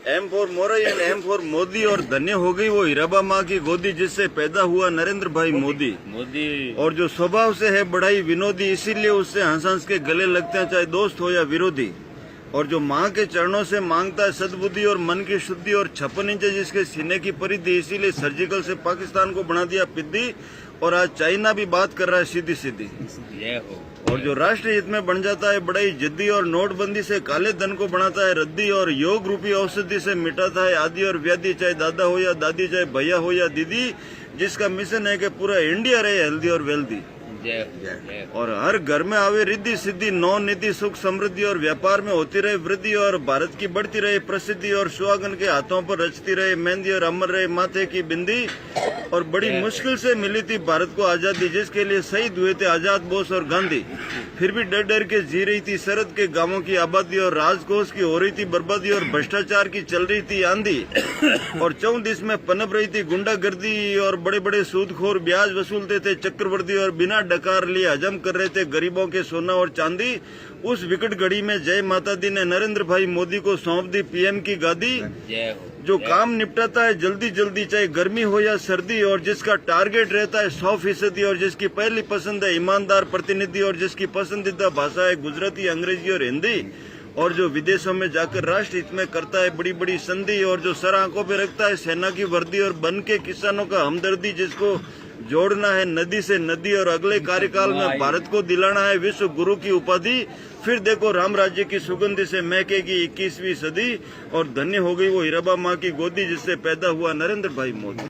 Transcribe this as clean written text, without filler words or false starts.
M for Modi and M for Modi, और धन्य हो गई वो हीराबा माँ की गोदी जिससे पैदा हुआ नरेंद्र भाई मोदी। और जो स्वभाव से है बड़ाई विनोदी, इसीलिए उससे हंस हंस के गले लगते हैं चाहे दोस्त हो या विरोधी। और जो माँ के चरणों से मांगता है सद्बुद्धि और मन की शुद्धि, और 56 इंच जिसके सीने की परिधि, इसीलिए सर्जिकल से पाकिस्तान को बना दिया पिद्दी। और आज चाइना भी बात कर रहा है सीधी सीधी। और जो राष्ट्रीय हित में बन जाता है बड़ाई जिद्दी, और नोटबंदी से काले धन को बनाता है रद्दी, और योग रूपी औषधि से मिटाता है आदि और व्याधि, चाहे दादा हो या दादी, चाहे भैया हो या दीदी, जिसका मिशन है कि पूरा इंडिया रहे हेल्दी और वेल्दी। और हर घर में आवे रिद्धि सिद्धि, नौ निधि, सुख समृद्धि, और व्यापार में होती रहे वृद्धि, और भारत की बढ़ती रहे प्रसिद्धि, और सुहागन के हाथों पर रचती रहे मेहंदी, और अमर रहे माथे की बिंदी। और बड़ी मुश्किल से मिली थी भारत को आजादी, जिसके लिए शहीद हुए थे आजाद बोस और गांधी। फिर भी डर डर के जी रही थी सरहद के गांवों की आबादी, और राजकोष की हो रही थी बर्बादी, और भ्रष्टाचार की चल रही थी आंधी। और 34 में पनप रही थी गुंडागर्दी, और बड़े बड़े सूदखोर ब्याज वसूलते थे चक्रवर्ती, और बिना डकार लिए हजम कर रहे थे गरीबों के सोना और चांदी। उस विकट घड़ी में जय माता दी ने नरेंद्र भाई मोदी को सौंप दी पीएम की गादी। जो काम निपटाता है जल्दी जल्दी, चाहे गर्मी हो या सर्दी, और जिसका टारगेट रहता है 100%, और जिसकी पहली पसंद है ईमानदार प्रतिनिधि, और जिसकी पसंदीदा भाषा है गुजराती, अंग्रेजी और हिंदी। और जो विदेशों में जाकर राष्ट्र हित में करता है बड़ी बड़ी संधि, और जो सर आंखों पे रखता है सेना की वर्दी, और बन के किसानों का हमदर्दी, जिसको जोड़ना है नदी से नदी, और अगले कार्यकाल में भारत को दिलाना है विश्व गुरु की उपाधि। फिर देखो राम राज्य की सुगंध से महकेगी 21वीं सदी। और धन्य हो गई वो हीराबा माँ की गोदी जिससे पैदा हुआ नरेंद्र भाई मोदी।